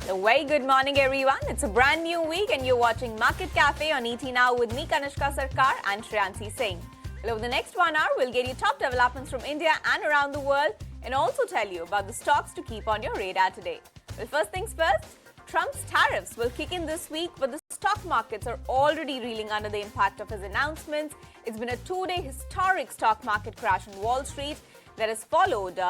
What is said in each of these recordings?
A very good morning, everyone. It's a brand new week, and you're watching Market Cafe on ET Now with me, Kanishka Sarkar, and Shreyansi Singh. Well, over the next 1 hour, we'll get you top developments from India and around the world, and also tell you about the stocks to keep on your radar today. Well, first things first, Trump's tariffs will kick in this week, but the stock markets are already reeling under the impact of his announcements. It's been a two-day historic stock market crash on Wall Street that has followed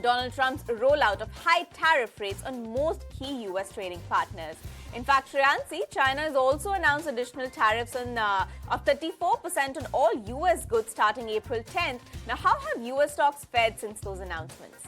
Donald Trump's rollout of high tariff rates on most key U.S. trading partners. In fact, Shreyansi, China has also announced additional tariffs of 34% on all U.S. goods starting April 10th. Now, how have U.S. stocks fared since those announcements?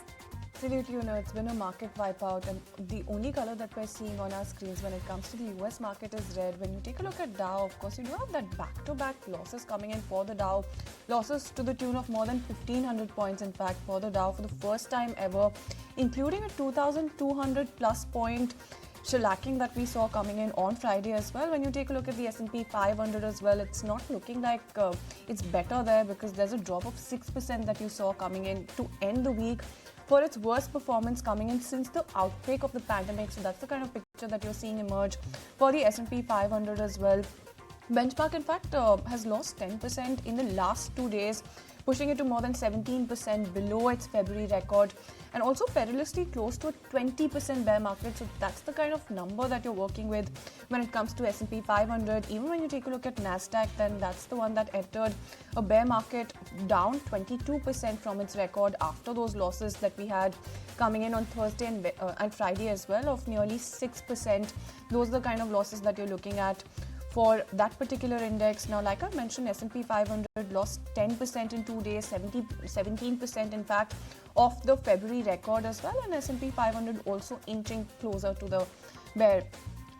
Absolutely, it's been a market wipeout, and the only color that we're seeing on our screens when it comes to the US market is red. When you take a look at Dow, of course, you do have that back-to-back losses coming in for the Dow. Losses to the tune of more than 1,500 points, in fact, for the Dow for the first time ever, including a 2,200 plus point shellacking that we saw coming in on Friday as well. When you take a look at the S&P 500 as well, it's not looking like it's better there, because there's a drop of 6% that you saw coming in to end the week for its worst performance coming in since the outbreak of the pandemic. So that's the kind of picture that you're seeing emerge for the S&P 500 as well. Benchmark, in fact, has lost 10% in the last 2 days, pushing it to more than 17% below its February record, and also perilously close to a 20% bear market. So that's the kind of number that you're working with when it comes to S&P 500. Even when you take a look at Nasdaq, then that's the one that entered a bear market down 22% from its record after those losses that we had coming in on Thursday and Friday as well of nearly 6%. Those are the kind of losses that you're looking at for that particular index. Now, like I mentioned, S&P 500 lost 10% in 2 days, 17% in fact of the February record as well, and S&P 500 also inching closer to the bear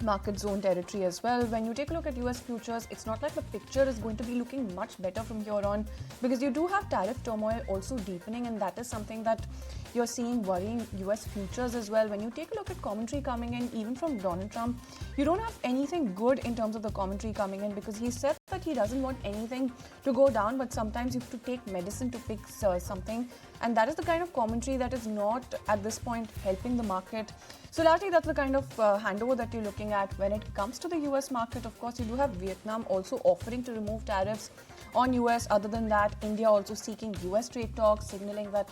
market zone territory as well. When you take a look at US futures, it's not like the picture is going to be looking much better from here on, because you do have tariff turmoil also deepening, and that is something that you're seeing worrying US futures as well. When you take a look at commentary coming in, even from Donald Trump, you don't have anything good in terms of the commentary coming in, because he said that he doesn't want anything to go down, but sometimes you have to take medicine to fix something, and that is the kind of commentary that is not at this point helping the market. So largely that's the kind of handover that you're looking at. When it comes to the US market, of course, you do have Vietnam also offering to remove tariffs on US. Other than that, India also seeking US trade talks, signaling that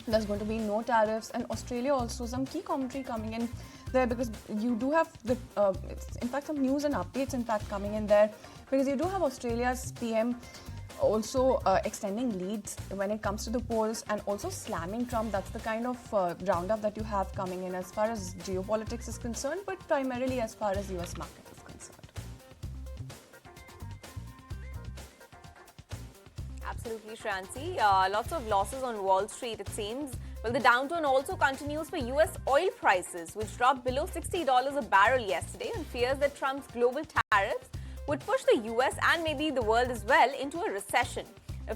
there's going to be no tariffs, and Australia also some key commentary coming in there, because you do have the in fact some news and updates in fact coming in there, because you do have Australia's PM also extending leads when it comes to the polls and also slamming Trump. That's the kind of roundup that you have coming in as far as geopolitics is concerned, but primarily as far as US market is concerned. Absolutely, Shreyansi. Lots of losses on Wall Street, it seems. Well, the downturn also continues for U.S. oil prices, which dropped below $60 a barrel yesterday on fears that Trump's global tariffs would push the U.S. and maybe the world as well into a recession.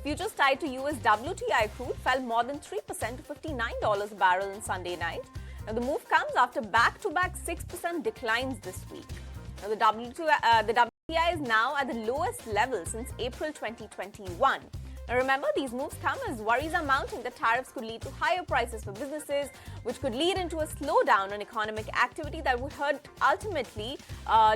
Futures tied to U.S. WTI crude fell more than 3% to $59 a barrel on Sunday night. Now, the move comes after back-to-back 6% declines this week. Now, the WTI is now at the lowest level since April 2021. Now, remember, these moves come as worries are mounting that tariffs could lead to higher prices for businesses, which could lead into a slowdown in economic activity that would hurt ultimately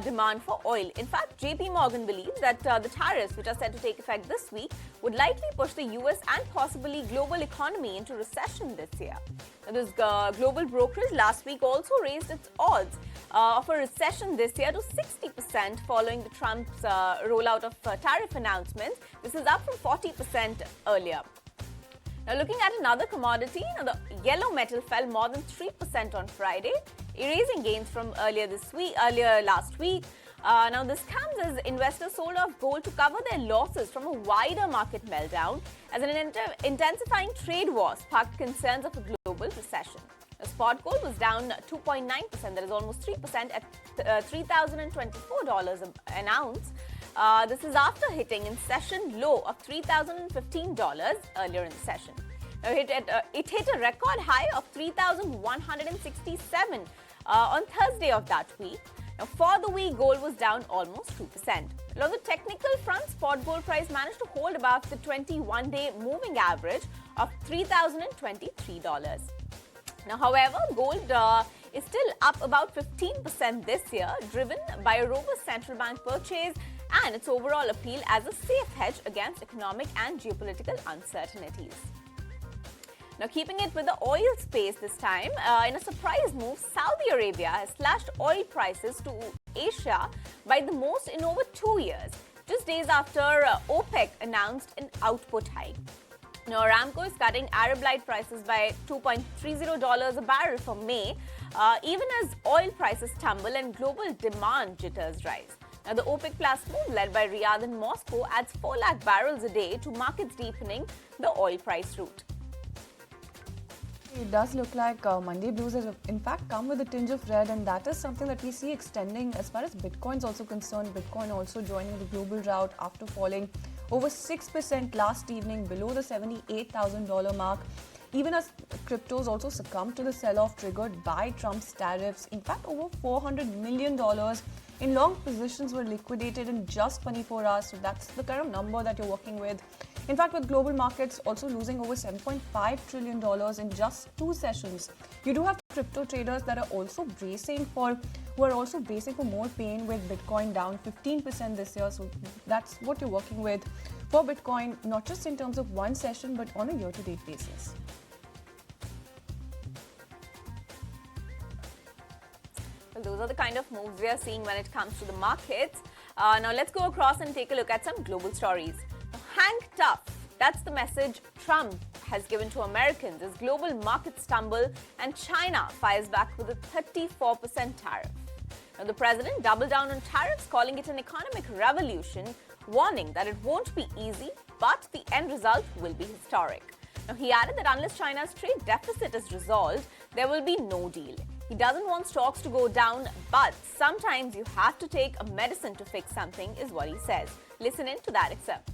demand for oil. In fact, JP Morgan believes that the tariffs, which are set to take effect this week, would likely push the US and possibly global economy into recession this year. Now, this global brokerage last week also raised its odds of a recession this year to 60% following the Trump's rollout of tariff announcements. This is up from 40% earlier. Now, looking at another commodity, the yellow metal fell more than 3% on Friday, erasing gains from earlier last week. Now, this comes as investors sold off gold to cover their losses from a wider market meltdown, as an intensifying trade war sparked concerns of a global recession. The spot gold was down 2.9%, that is almost 3%, at $3,024 an ounce. This is after hitting in session low of $3,015 earlier in the session. Now, it hit a record high of $3,167 on Thursday of that week. Now, for the week, gold was down almost 2%. On the technical front, spot gold price managed to hold above the 21-day moving average of $3,023. Now, however, gold is still up about 15% this year, driven by a robust central bank purchase and its overall appeal as a safe hedge against economic and geopolitical uncertainties. Now, keeping it with the oil space this time, in a surprise move, Saudi Arabia has slashed oil prices to Asia by the most in over 2 years, just days after OPEC announced an output hike. Now, Aramco is cutting Arab Light prices by $2.30 a barrel for May, even as oil prices tumble and global demand jitters rise. Now, the OPEC Plus move, led by Riyadh and Moscow, adds 4 lakh barrels a day to markets deepening the oil price route. It does look like Monday blues has in fact come with a tinge of red, and that is something that we see extending as far as Bitcoin is also concerned. Bitcoin also joining the global rout after falling over 6% last evening below the $78,000 mark. Even as cryptos also succumbed to the sell-off triggered by Trump's tariffs. In fact, over $400 million in long positions were liquidated in just 24 hours. So that's the kind of number that you're working with. In fact, with global markets also losing over $7.5 trillion in just 2 sessions, you do have crypto traders that are also bracing for more pain, with Bitcoin down 15% this year. So that's what you're working with for Bitcoin, not just in terms of one session, but on a year-to-date basis. Well, those are the kind of moves we are seeing when it comes to the markets. Now let's go across and take a look at some global stories. Hang tough. That's the message Trump has given to Americans as global markets stumble and China fires back with a 34% tariff. Now, the president doubled down on tariffs, calling it an economic revolution, warning that it won't be easy, but the end result will be historic. Now, he added that unless China's trade deficit is resolved, there will be no deal. He doesn't want stocks to go down, but sometimes you have to take a medicine to fix something, is what he says. Listen in to that excerpt.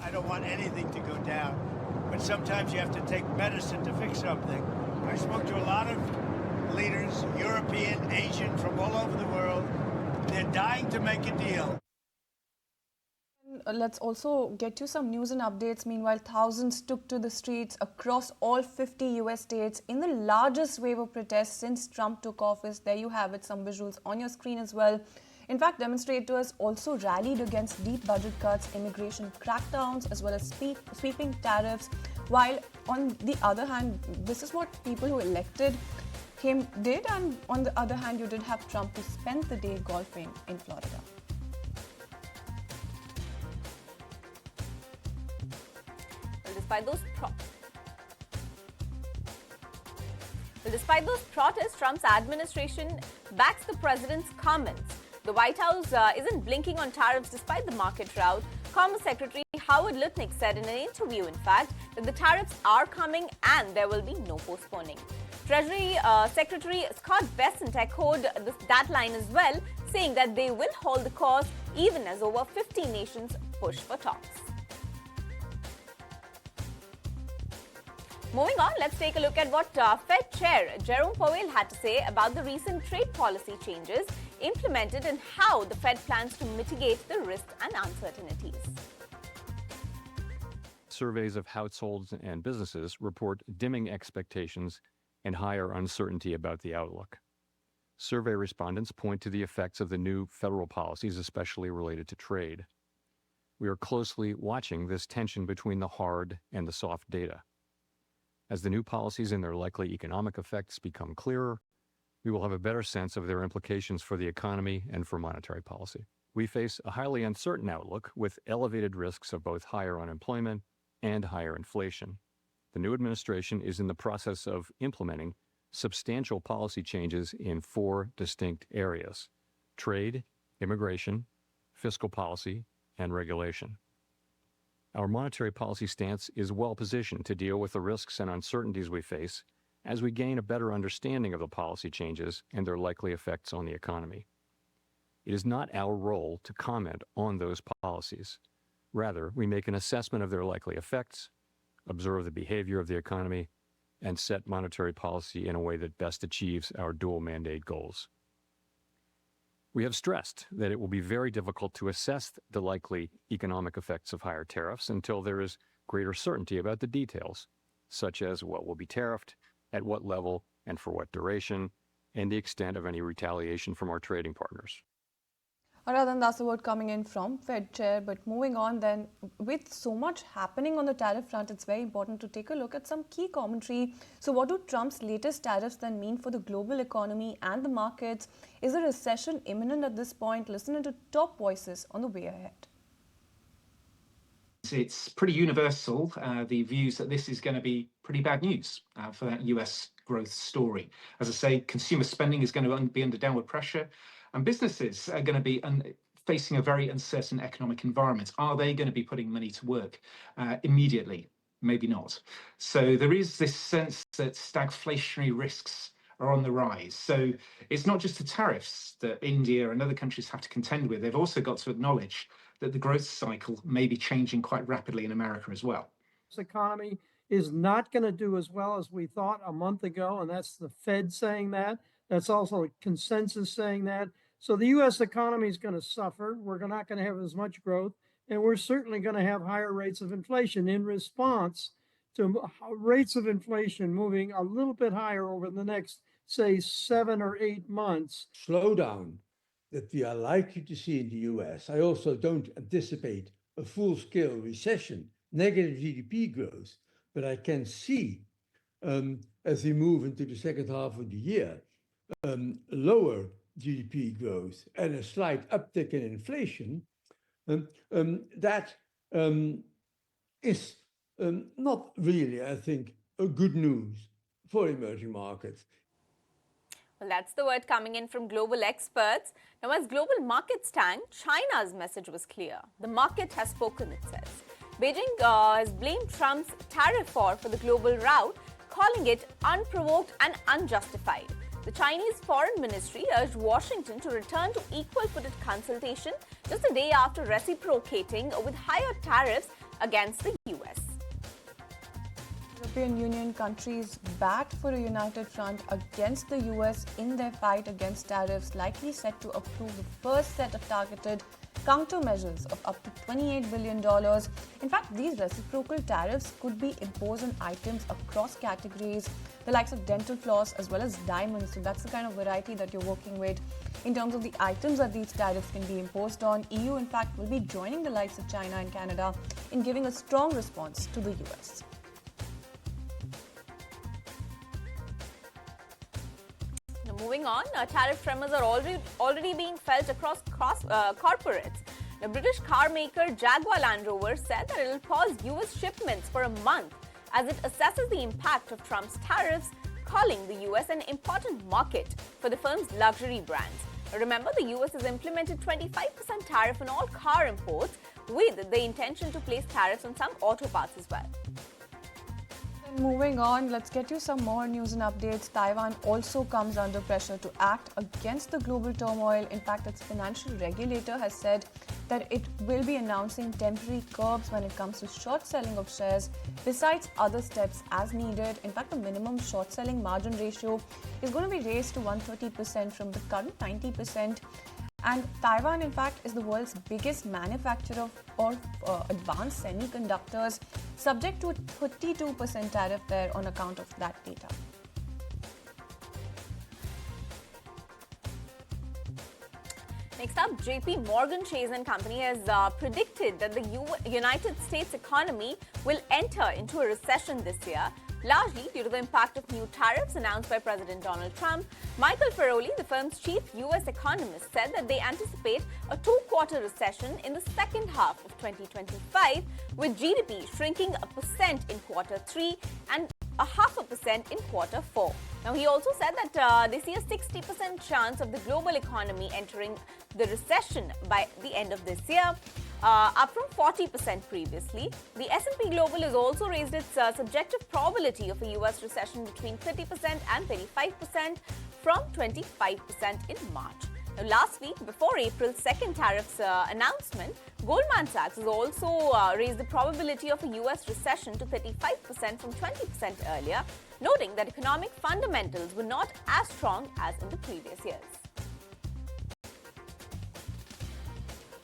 I don't want anything to go down, but sometimes you have to take medicine to fix something. I spoke to a lot of leaders, European, Asian, from all over the world. They're dying to make a deal. Let's also get you some news and updates. Meanwhile, thousands took to the streets across all 50 US states in the largest wave of protests since Trump took office. There you have it, some visuals on your screen as well. In fact, demonstrators also rallied against deep budget cuts, immigration crackdowns, as well as sweeping tariffs. While on the other hand, this is what people who elected him did, and on the other hand, you did have Trump who spent the day golfing in Florida. Despite those protests, Trump's administration backs the president's comments. The White House isn't blinking on tariffs despite the market rout. Commerce Secretary Howard Lutnick said in an interview, in fact, that the tariffs are coming and there will be no postponing. Treasury Secretary Scott Bessent echoed that line as well, saying that they will hold the course even as over 50 nations push for talks. Moving on, let's take a look at what Fed Chair Jerome Powell had to say about the recent trade policy changes implemented and how the Fed plans to mitigate the risks and uncertainties. Surveys of households and businesses report dimming expectations and higher uncertainty about the outlook. Survey respondents point to the effects of the new federal policies, especially related to trade. We are closely watching this tension between the hard and the soft data. As the new policies and their likely economic effects become clearer, we will have a better sense of their implications for the economy and for monetary policy. We face a highly uncertain outlook with elevated risks of both higher unemployment and higher inflation. The new administration is in the process of implementing substantial policy changes in 4 distinct areas: trade, immigration, fiscal policy, and regulation. Our monetary policy stance is well positioned to deal with the risks and uncertainties we face as we gain a better understanding of the policy changes and their likely effects on the economy. It is not our role to comment on those policies. Rather, we make an assessment of their likely effects, observe the behavior of the economy, and set monetary policy in a way that best achieves our dual mandate goals. We have stressed that it will be very difficult to assess the likely economic effects of higher tariffs until there is greater certainty about the details, such as what will be tariffed, at what level, and for what duration, and the extent of any retaliation from our trading partners. Then that's the word coming in from Fed Chair. But moving on then, with so much happening on the tariff front, it's very important to take a look at some key commentary. So what do Trump's latest tariffs then mean for the global economy and the markets? Is a recession imminent at this point? Listen to top voices on the way ahead. It's pretty universal, the views that this is going to be pretty bad news for that US growth story. As I say, consumer spending is going to be under downward pressure, and businesses are going to be facing a very uncertain economic environment. Are they going to be putting money to work immediately? Maybe not. So there is this sense that stagflationary risks are on the rise. So it's not just the tariffs that India and other countries have to contend with. They've also got to acknowledge that the growth cycle may be changing quite rapidly in America as well. This economy is not going to do as well as we thought a month ago, and that's the Fed saying that. That's also a consensus saying that. So the U.S. economy is going to suffer. We're not going to have as much growth, and we're certainly going to have higher rates of inflation in response to rates of inflation moving a little bit higher over the next, say, 7 or 8 months. Slowdown that we are likely to see in the US. I also don't anticipate a full-scale recession, negative GDP growth, but I can see, as we move into the second half of the year, lower GDP growth and a slight uptick in inflation. That is not really, I think, a good news for emerging markets. Well, that's the word coming in from global experts. Now, as global markets tank, China's message was clear. The market has spoken, it says. Beijing has blamed Trump's tariff war for the global rout, calling it unprovoked and unjustified. The Chinese Foreign Ministry urged Washington to return to equal-footed consultation just a day after reciprocating with higher tariffs against the U.S. European Union countries backed for a united front against the US in their fight against tariffs, likely set to approve the first set of targeted countermeasures of up to $28 billion. In fact, these reciprocal tariffs could be imposed on items across categories, the likes of dental floss as well as diamonds. So that's the kind of variety that you're working with. In terms of the items that these tariffs can be imposed on, EU in fact will be joining the likes of China and Canada in giving a strong response to the US. Moving on, tariff tremors are already being felt across corporates. The British car maker Jaguar Land Rover said that it will pause US shipments for a month as it assesses the impact of Trump's tariffs, calling the US an important market for the firm's luxury brands. Remember, the US has implemented 25% tariff on all car imports, with the intention to place tariffs on some auto parts as well. Moving on, let's get you some more news and updates. Taiwan also comes under pressure to act against the global turmoil. In fact, its financial regulator has said that it will be announcing temporary curbs when it comes to short selling of shares, besides other steps as needed. In fact, the minimum short selling margin ratio is going to be raised to 130% from the current 90%. And Taiwan, in fact, is the world's biggest manufacturer of advanced semiconductors, subject to a 32% tariff there on account of that data. Next up, JP Morgan Chase & Company has predicted that the United States economy will enter into a recession this year, largely due to the impact of new tariffs announced by President Donald Trump. Michael Feroli, the firm's chief U.S. economist, said that they anticipate a two-quarter recession in the second half of 2025, with GDP shrinking 1% in quarter 3 and 0.5% in quarter 4. Now, he also said that they see a 60% chance of the global economy entering the recession by the end of this year, up from 40% previously. The S&P Global has also raised its subjective probability of a U.S. recession between 30% and 35% from 25% in March. Now, last week, before April's second tariffs announcement, Goldman Sachs has also raised the probability of a U.S. recession to 35% from 20% earlier, noting that economic fundamentals were not as strong as in the previous years.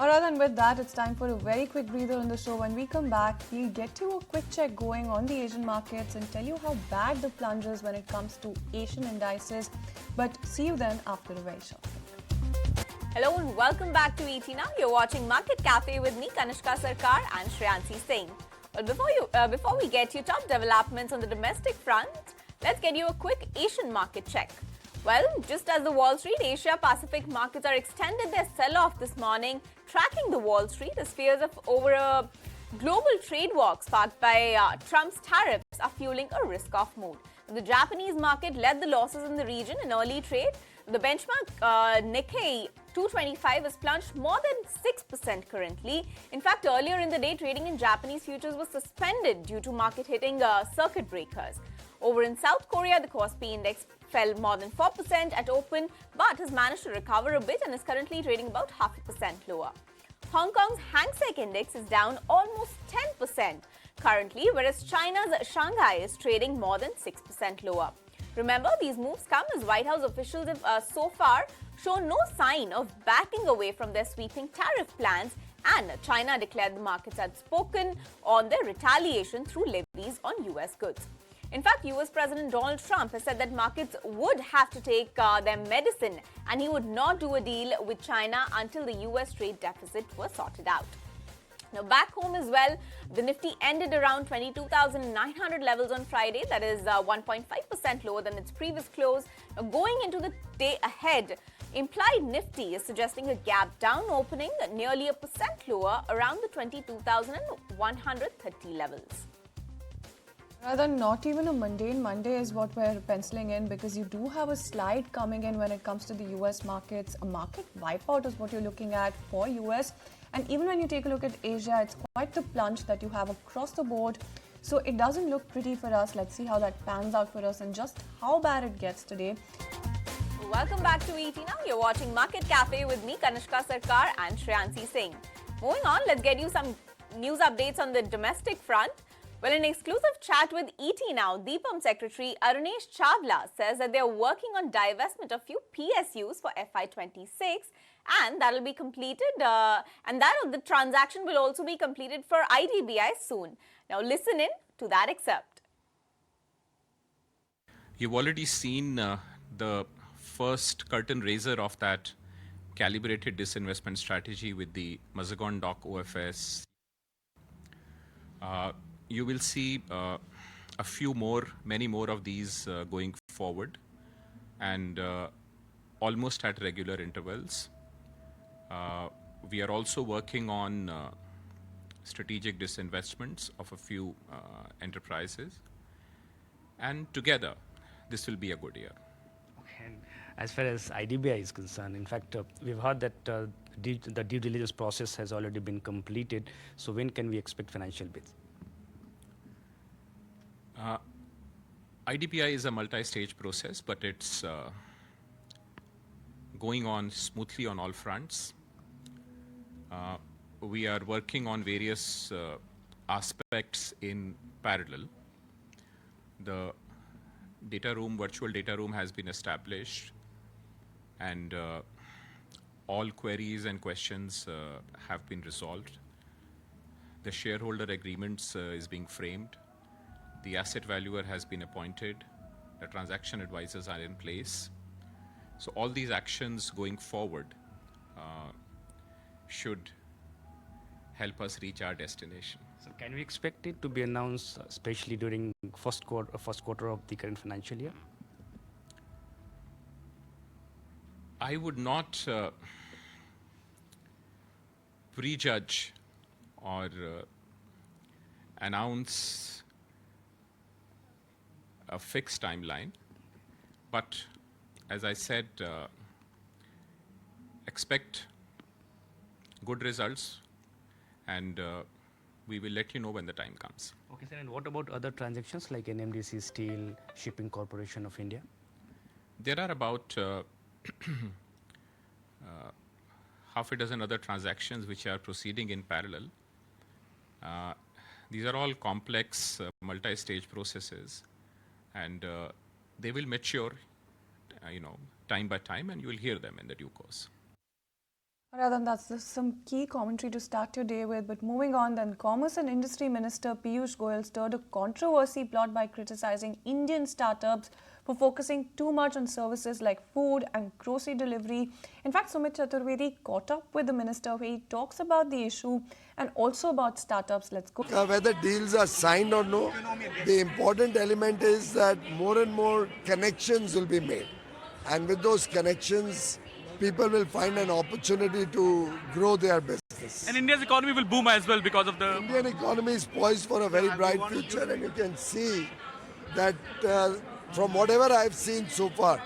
Alright, and with that, it's time for a very quick breather on the show. When we come back, we'll get you a quick check going on the Asian markets and tell you how bad the plunge is when it comes to Asian indices. But see you then after a very short break. Hello and welcome back to ET Now. You're watching Market Cafe with me, Kanishka Sarkar and Shreyansi Singh. But before we get you top developments on the domestic front, let's get you a quick Asian market check. Well, just as the Wall Street, Asia Pacific markets are extended their sell-off this morning, tracking the Wall Street as fears of over a global trade war sparked by Trump's tariffs are fueling a risk-off mood. The Japanese market led the losses in the region in early trade. The benchmark Nikkei 225 has plunged more than 6% currently. In fact, earlier in the day, trading in Japanese futures was suspended due to market hitting circuit breakers. Over in South Korea, the Kospi index fell more than 4% at open, but has managed to recover a bit and is currently trading about 0.5% lower. Hong Kong's Hang Seng index is down almost 10% currently, whereas China's Shanghai is trading more than 6% lower. Remember, these moves come as White House officials have so far shown no sign of backing away from their sweeping tariff plans, and China declared the markets had spoken on their retaliation through levies on US goods. In fact, US President Donald Trump has said that markets would have to take their medicine and he would not do a deal with China until the US trade deficit was sorted out. Now, back home as well, the Nifty ended around 22,900 levels on Friday. That is 1.5% lower than its previous close. Now, going into the day ahead, implied Nifty is suggesting a gap down opening nearly 1% lower around the 22,130 levels. Rather, not even a mundane Monday is what we're penciling in, because you do have a slide coming in when it comes to the US markets. A market wipeout is what you're looking at for US. And even when you take a look at Asia, it's quite the plunge that you have across the board. So it doesn't look pretty for us. Let's see how that pans out for us and just how bad it gets today. Welcome back to ET Now. You're watching Market Cafe with me, Kanishka Sarkar and Shreyansi Singh. Moving on, let's get you some news updates on the domestic front. Well, in an exclusive chat with ET Now, DIPAM Secretary Arunesh Chawla says that they're working on divestment of few PSUs for FY26, and that'll be completed, the transaction will also be completed for IDBI soon. Now, listen in to that excerpt. You've already seen the first curtain raiser of that calibrated disinvestment strategy with the Mazagon Dock OFS. You will see many more of these going forward, and almost at regular intervals. We are also working on strategic disinvestments of a few enterprises, and together this will be a good year. And as far as IDBI is concerned, in fact, we've heard that the due diligence process has already been completed. So when can we expect financial bids? IDBI is a multi-stage process, but it's going on smoothly on all fronts. We are working on various aspects in parallel. The virtual data room has been established, and all queries and questions have been resolved. The shareholder agreements is being framed. The asset valuer has been appointed. The transaction advisors are in place. So all these actions going forward should help us reach our destination. So can we expect it to be announced, especially during first quarter of the current financial year? I would not prejudge or announce a fixed timeline, but as I said, expect good results, and we will let you know when the time comes. Okay, sir. And what about other transactions like NMDC Steel, Shipping Corporation of India? There are about half a dozen other transactions which are proceeding in parallel. These are all complex multi-stage processes, and they will mature time by time, and you will hear them in the due course. Radhan, some key commentary to start your day with. But moving on, then, Commerce and Industry Minister Piyush Goyal stirred a controversy plot by criticizing Indian startups for focusing too much on services like food and grocery delivery. In fact, Sumit Chaturvedi caught up with the minister where he talks about the issue and also about startups. Let's go. Whether deals are signed or no, the important element is that more and more connections will be made. And with those connections, people will find an opportunity to grow their business. And India's economy will boom as well because of the... Indian economy is poised for a very bright future, and you can see that from whatever I've seen so far,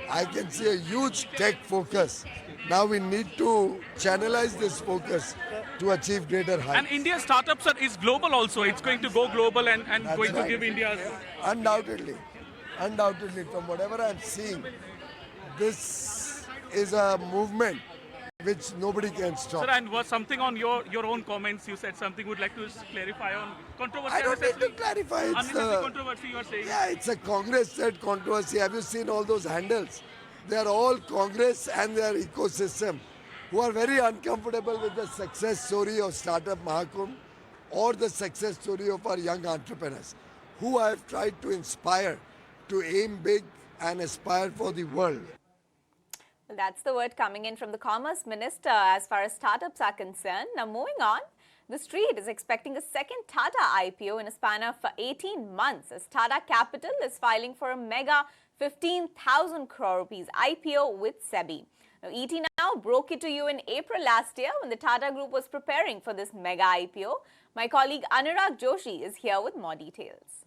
I can see a huge tech focus. Now we need to channelize this focus to achieve greater heights. And India's startups is global also. It's going to go global and going to give India... Undoubtedly, from whatever I'm seeing, this is a movement which nobody can stop. Sir, and was something on your own comments, you said something would like to clarify on controversy? I don't need to clarify. It's unnecessary controversy you are saying? Yeah, it's a Congress-led controversy. Have you seen all those handles? They are all Congress and their ecosystem who are very uncomfortable with the success story of Startup Mahakumbh or the success story of our young entrepreneurs, who I have tried to inspire to aim big and aspire for the world. Well, that's the word coming in from the Commerce Minister as far as startups are concerned. Now, moving on, the street is expecting a second Tata IPO in a span of 18 months as Tata Capital is filing for a mega 15,000 crore rupees IPO with SEBI. Now, ET Now broke it to you in April last year when the Tata Group was preparing for this mega IPO. My colleague Anurag Joshi is here with more details.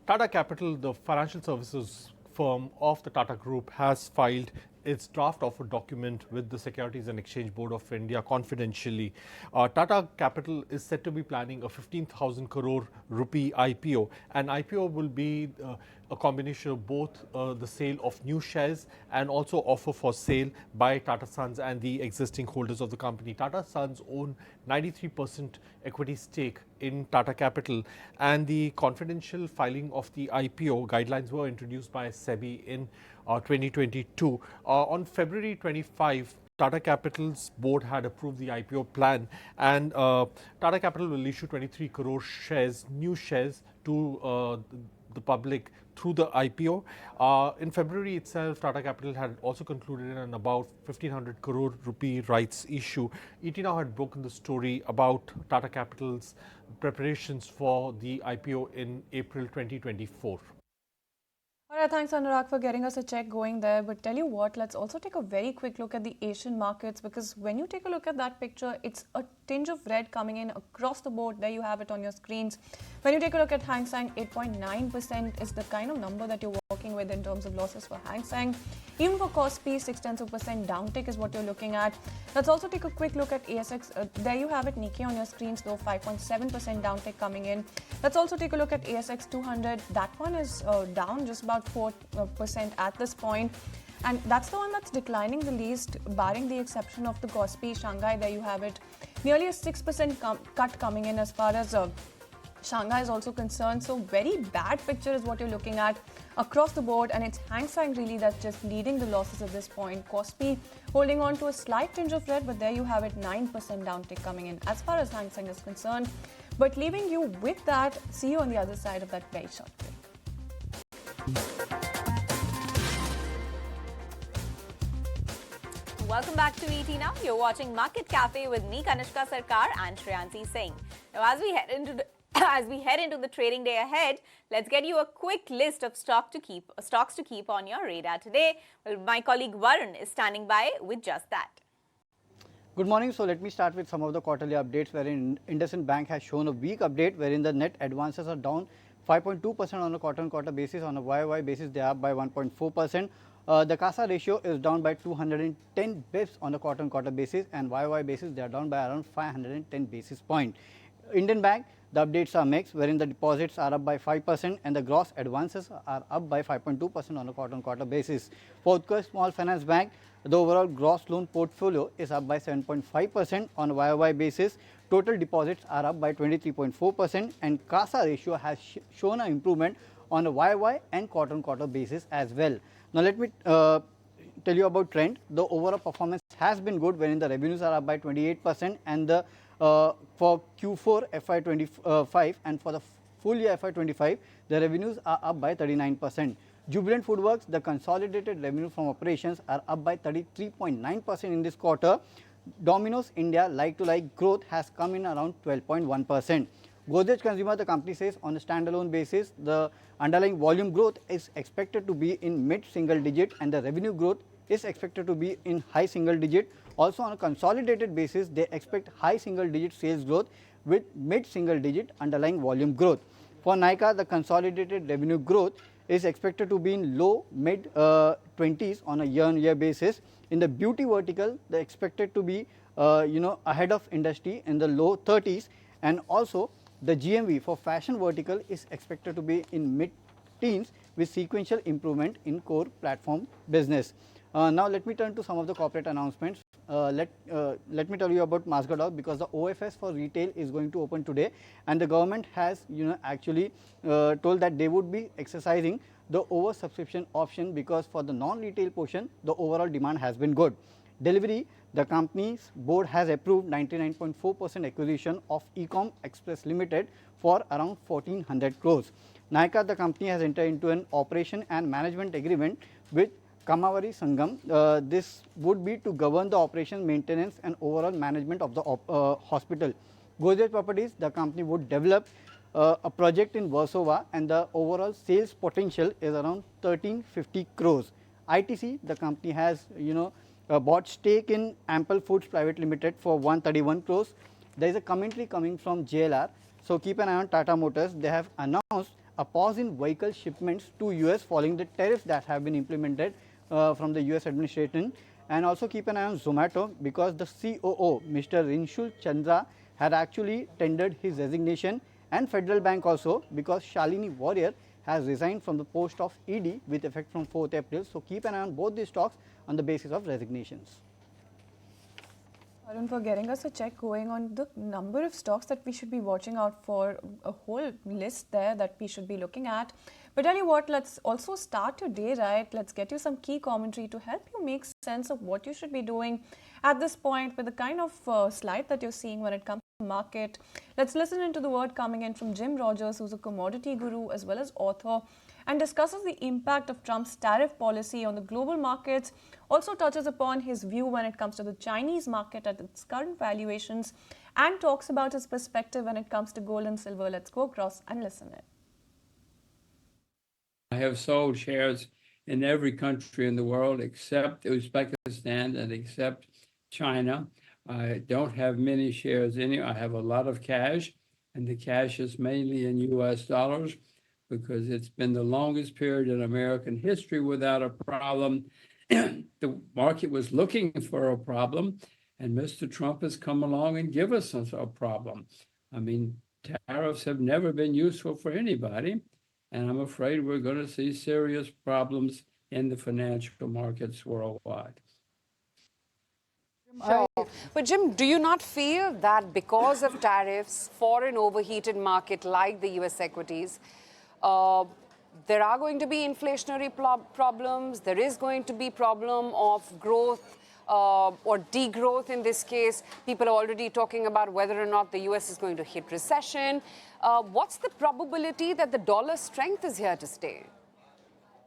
Tata Capital, the financial services firm of the Tata Group, has filed its draft offer document with the Securities and Exchange Board of India confidentially. Tata Capital is said to be planning a 15,000 crore rupee IPO. An IPO will be a combination of both the sale of new shares and also offer for sale by Tata Sons and the existing holders of the company. Tata Sons own 93% equity stake in Tata Capital, and the confidential filing of the IPO guidelines were introduced by SEBI in 2022. On February 25, Tata Capital's board had approved the IPO plan, and Tata Capital will issue 23 crore shares, new shares to the public through the IPO. In February itself, Tata Capital had also concluded an about 1,500 crore rupee rights issue. ET Now had broken the story about Tata Capital's preparations for the IPO in April 2024. All right, thanks Anurag for getting us a check going there. But tell you what, let's also take a very quick look at the Asian markets, because when you take a look at that picture, it's a tinge of red coming in across the board. There you have it on your screens. When you take a look at Hang Seng, 8.9% is the kind of number that you're working with in terms of losses for Hang Seng. Even for Kospi, 0.6% downtick is what you're looking at. Let's also take a quick look at ASX. There you have it, Nikkei on your screens, though 5.7% downtick coming in. Let's also take a look at ASX 200. That one is down just about 4% at this point. And that's the one that's declining the least, barring the exception of the Kospi. Shanghai, there you have it. Nearly a 6% cut coming in as far as Shanghai is also concerned. So very bad picture is what you're looking at across the board, and it's Hang Seng really that's just leading the losses at this point. Kospi holding on to a slight tinge of red, but there you have it, 9% downtick coming in as far as Hang Seng is concerned. But leaving you with that, see you on the other side of that very short break. Welcome back to ET Now. You're watching Market Cafe with me, Kanishka Sarkar, and Shreyansi Singh. Now, as we head into the trading day ahead, let's get you a quick list of stocks to keep on your radar today. Well, my colleague Varun is standing by with just that. Good morning. So let me start with some of the quarterly updates, wherein IndusInd Bank has shown a weak update, wherein the net advances are down 5.2% on a quarter-on-quarter basis. On a YOY basis, they are up by 1.4%. The CASA ratio is down by 210 bips on a quarter-on-quarter basis, and YOY basis they are down by around 510 basis points. Indian Bank, the updates are mixed, wherein the deposits are up by 5% and the gross advances are up by 5.2% on a quarter-on-quarter basis. For Utkarsh Small Finance Bank, the overall gross loan portfolio is up by 7.5% on a YOY basis. Total deposits are up by 23.4%, and CASA ratio has shown an improvement on a YOY and quarter-on-quarter basis as well. Now let me tell you about trend. The overall performance has been good, wherein the revenues are up by 28% and the for Q4 FY25 and for the full year FY25, the revenues are up by 39%. Jubilant Foodworks, the consolidated revenue from operations are up by 33.9% in this quarter. Domino's India like-to-like growth has come in around 12.1%. Godrej Consumer, the company says on a standalone basis, the underlying volume growth is expected to be in mid-single digit and the revenue growth is expected to be in high single digit. Also on a consolidated basis, they expect high single digit sales growth with mid-single digit underlying volume growth. For Nykaa, the consolidated revenue growth is expected to be in low mid 20s on a year-on-year basis. In the beauty vertical, they expected to be ahead of industry in the low 30s, and also the GMV for fashion vertical is expected to be in mid teens with sequential improvement in core platform business. Now let me turn to some of the corporate announcements. Let me tell you about Masgadog, because the OFS for retail is going to open today, and the government has actually told that they would be exercising the oversubscription option, because for the non-retail portion the overall demand has been good. Delivery, the company's board has approved 99.4% acquisition of Ecom Express Limited for around 1400 crores. Nykaa, the company has entered into an operation and management agreement with Kamavari Sangam. This would be to govern the operation, maintenance and overall management of the hospital. Godrej Properties, the company would develop a project in Warsaw and the overall sales potential is around 1350 crores. ITC, the company has bought stake in Ample Foods Private Limited for 131 crores. There is a commentary coming from JLR, so keep an eye on Tata Motors. They have announced a pause in vehicle shipments to US following the tariffs that have been implemented from the US administration. And also keep an eye on Zomato, because the COO, Mr. Rinshul Chandra, had actually tendered his resignation, and Federal Bank also, because Shalini Warrior has resigned from the post of ED with effect from 4th April. So keep an eye on both these stocks on the basis of resignations. Arun, for getting us a check going on the number of stocks that we should be watching out for, a whole list there that we should be looking at. But tell you what, let's also start your day right. Let's get you some key commentary to help you make sense of what you should be doing at this point with the kind of slide that you're seeing when it comes to the market. Let's listen into the word coming in from Jim Rogers, who's a commodity guru as well as author, and discusses the impact of Trump's tariff policy on the global markets, also touches upon his view when it comes to the Chinese market at its current valuations, and talks about his perspective when it comes to gold and silver. Let's go across and listen in. I have sold shares in every country in the world except Uzbekistan and except China. I don't have many shares in it. I have a lot of cash, and the cash is mainly in US dollars, because it's been the longest period in American history without a problem. The market was looking for a problem, and Mr. Trump has come along and given us a problem. I mean, tariffs have never been useful for anybody, and I'm afraid we're going to see serious problems in the financial markets worldwide. Sure. But Jim, do you not feel that because of tariffs for an overheated market like the US equities, there are going to be inflationary problems, there is going to be problem of growth or degrowth in this case? People are already talking about whether or not the US is going to hit recession. What's the probability that the dollar strength is here to stay?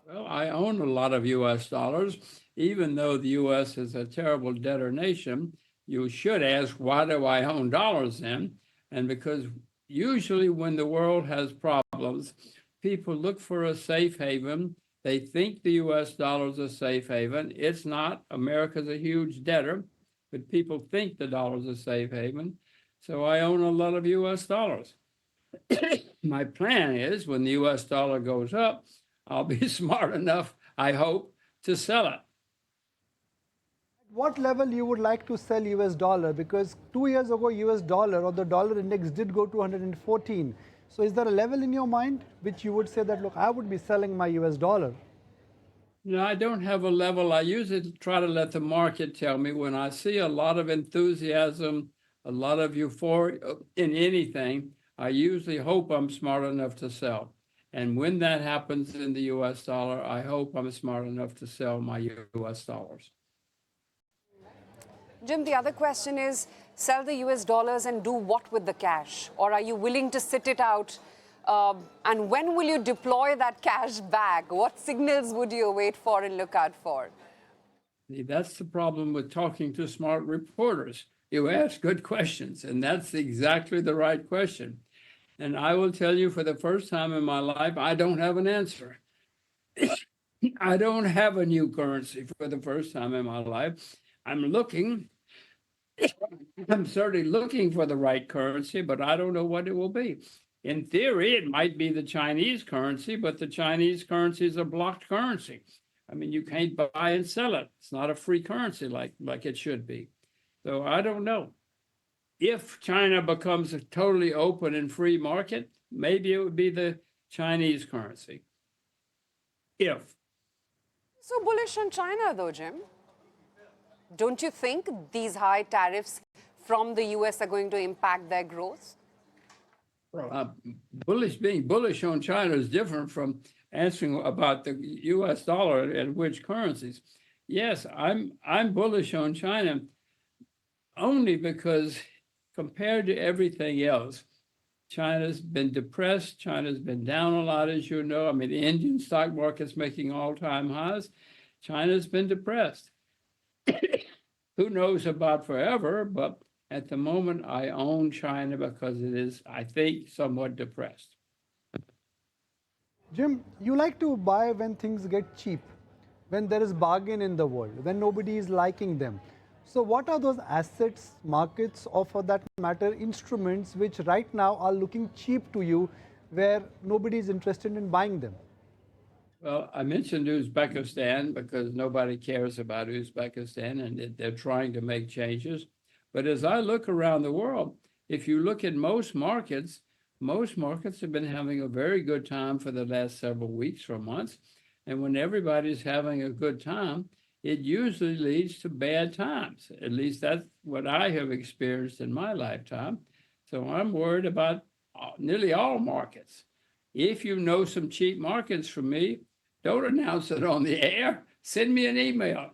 Well, I own a lot of US dollars. Even though the US is a terrible debtor nation, you should ask, why do I own dollars then? And because usually when the world has problems, people look for a safe haven. They think the US dollar is a safe haven. It's not. America's a huge debtor, but people think the dollar is a safe haven. So I own a lot of US dollars. My plan is when the US dollar goes up, I'll be smart enough, I hope, to sell it. What level you would like to sell US dollar? Because 2 years ago, US dollar or the dollar index did go to 114. So is there a level in your mind which you would say that, look, I would be selling my US dollar? No, I don't have a level. I usually try to let the market tell me. When I see a lot of enthusiasm, a lot of euphoria in anything, I usually hope I'm smart enough to sell. And when that happens in the US dollar, I hope I'm smart enough to sell my US dollars. Jim, the other question is, sell the US dollars and do what with the cash? Or are you willing to sit it out? And when will you deploy that cash back? What signals would you wait for and look out for? See, that's the problem with talking to smart reporters. You ask good questions, and that's exactly the right question. And I will tell you, for the first time in my life, I don't have an answer. I don't have a new currency for the first time in my life. I'm looking, I'm certainly looking for the right currency, but I don't know what it will be. In theory, it might be the Chinese currency, but the Chinese currency is a blocked currency. I mean, you can't buy and sell it. It's not a free currency like it should be. So I don't know. If China becomes a totally open and free market, maybe it would be the Chinese currency. If. So bullish on China, though, Jim. Don't you think these high tariffs from the US are going to impact their growth? Being bullish on China is different from answering about the US dollar and which currencies. Yes, I'm bullish on China only because compared to everything else, China's been depressed. China's been down a lot, as you know. I mean, the Indian stock market's making all-time highs. China's been depressed. Who knows about forever, but at the moment, I own China because it is, I think, somewhat depressed. Jim, you like to buy when things get cheap, when there is bargain in the world, when nobody is liking them. So what are those assets, markets, or for that matter, instruments which right now are looking cheap to you, where nobody is interested in buying them? Well, I mentioned Uzbekistan because nobody cares about Uzbekistan and they're trying to make changes. But as I look around the world, if you look at most markets have been having a very good time for the last several weeks or months. And when everybody's having a good time, it usually leads to bad times. At least that's what I have experienced in my lifetime. So I'm worried about nearly all markets. If you know some cheap markets from me, don't announce it on the air. Send me an email.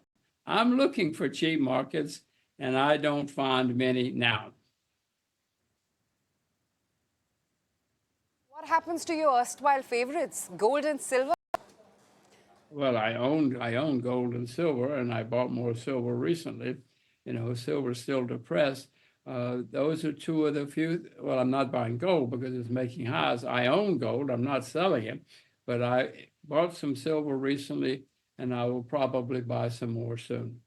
I'm looking for cheap markets, and I don't find many now. What happens to your erstwhile favorites, gold and silver? Well, I own gold and silver, and I bought more silver recently. You know, silver's still depressed. Those are two of the few. Well, I'm not buying gold because it's making highs. I own gold. I'm not selling it, but I bought some silver recently, and I will probably buy some more soon.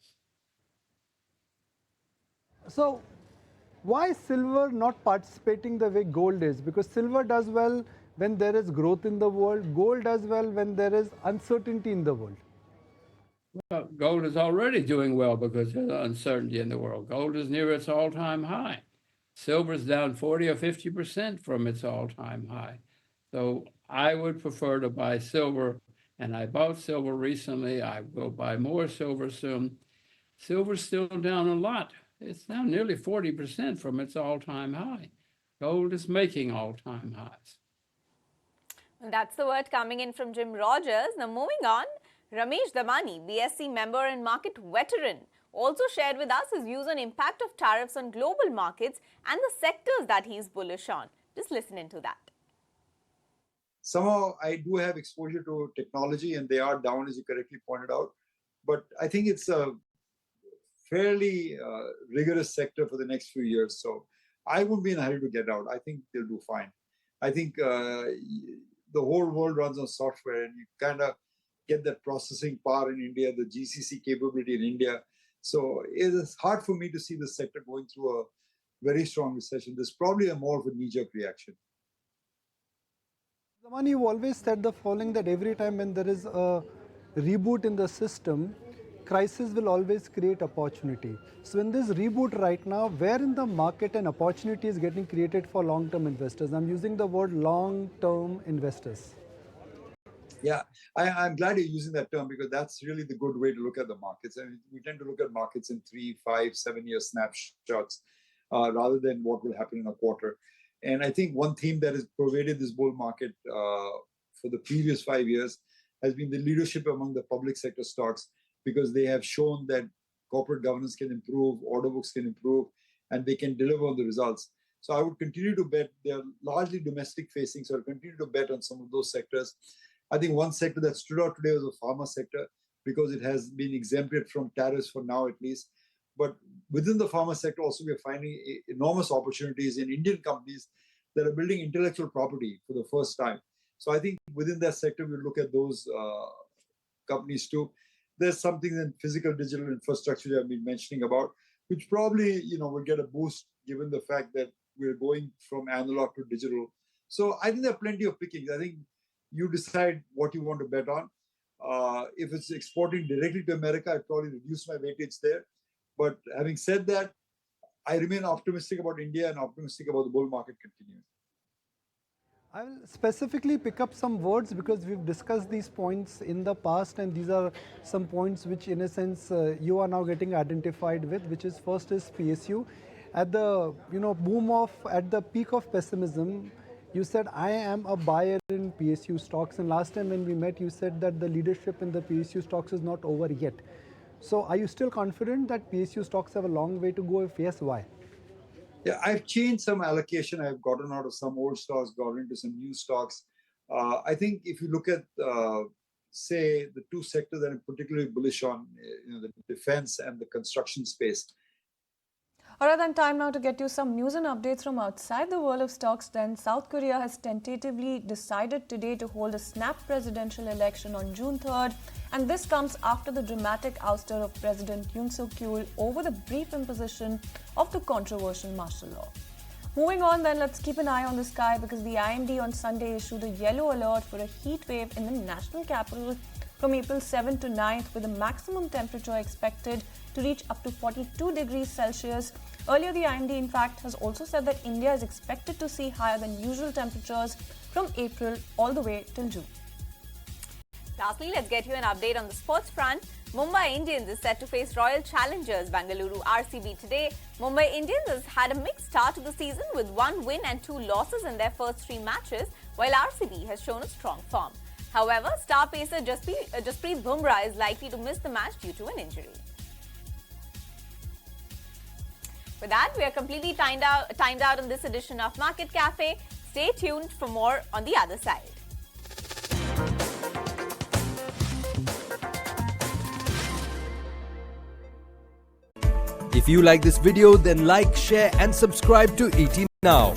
So why is silver not participating the way gold is? Because silver does well when there is growth in the world. Gold does well when there is uncertainty in the world. Well, gold is already doing well because there's uncertainty in the world. Gold is near its all-time high. Silver's down 40 or 50% from its all-time high. So I would prefer to buy silver, and I bought silver recently. I will buy more silver soon. Silver's still down a lot. It's down nearly 40% from its all-time high. Gold is making all-time highs. And that's the word coming in from Jim Rogers. Now moving on, Ramesh Damani, BSC member and market veteran, also shared with us his views on impact of tariffs on global markets and the sectors that he's bullish on. Just listen into that. Somehow I do have exposure to technology and they are down, as you correctly pointed out. But I think it's a fairly rigorous sector for the next few years. So I wouldn't be in a hurry to get out. I think they'll do fine. I think the whole world runs on software and you kind of get that processing power in India, the GCC capability in India. So it is hard for me to see the sector going through a very strong recession. There's probably a more of a knee-jerk reaction. Damani, you always said the following, that every time when there is a reboot in the system, crisis will always create opportunity. So in this reboot right now, where in the market an opportunity is getting created for long-term investors? I'm using the word long-term investors. Yeah, I'm glad you're using that term because that's really the good way to look at the markets. I mean, we tend to look at markets in 3, 5, 7-year snapshots rather than what will happen in a quarter. And I think one theme that has pervaded this bull market for the previous 5 years has been the leadership among the public sector stocks, because they have shown that corporate governance can improve, order books can improve, and they can deliver on the results. So I would continue to bet. They're largely domestic facing, so I'll continue to bet on some of those sectors. I think one sector that stood out today was the pharma sector because it has been exempted from tariffs for now at least. But within the pharma sector also, we are finding enormous opportunities in Indian companies that are building intellectual property for the first time. So I think within that sector, we'll look at those companies too. There's something in physical digital infrastructure that I've been mentioning about, which probably, will get a boost given the fact that we're going from analog to digital. So I think there are plenty of pickings. I think you decide what you want to bet on. If it's exporting directly to America, I'd probably reduce my weightage there. But having said that, I remain optimistic about India and optimistic about the bull market continuing. I will specifically pick up some words because we've discussed these points in the past, and these are some points which in a sense you are now getting identified with, which is first is PSU. At the at the peak of pessimism, you said I am a buyer in PSU stocks, and last time when we met you said that the leadership in the PSU stocks is not over yet. So are you still confident that PSU stocks have a long way to go? If yes, why? Yeah, I've changed some allocation. I've gotten out of some old stocks, gotten into some new stocks. I think if you look at, say, the two sectors that I'm particularly bullish on, the defense and the construction space. All right, then time now to get you some news and updates from outside the world of stocks. Then South Korea has tentatively decided today to hold a snap presidential election on June 3rd. And this comes after the dramatic ouster of President Yoon Suk-yeol over the brief imposition of the controversial martial law. Moving on then, let's keep an eye on the sky because the IMD on Sunday issued a yellow alert for a heat wave in the national capital from April 7th to 9th, with a maximum temperature expected to reach up to 42 degrees Celsius. Earlier, the IMD, in fact, has also said that India is expected to see higher than usual temperatures from April all the way till June. Lastly, let's get you an update on the sports front. Mumbai Indians is set to face Royal Challengers Bengaluru RCB today. Mumbai Indians has had a mixed start to the season with 1 win and 2 losses in their first 3 matches, while RCB has shown a strong form. However, star pacer Jasprit Bumrah is likely to miss the match due to an injury. With that, we are completely timed out on this edition of Market Cafe. Stay tuned for more on the other side. If you like this video, then like, share and subscribe to ET Now.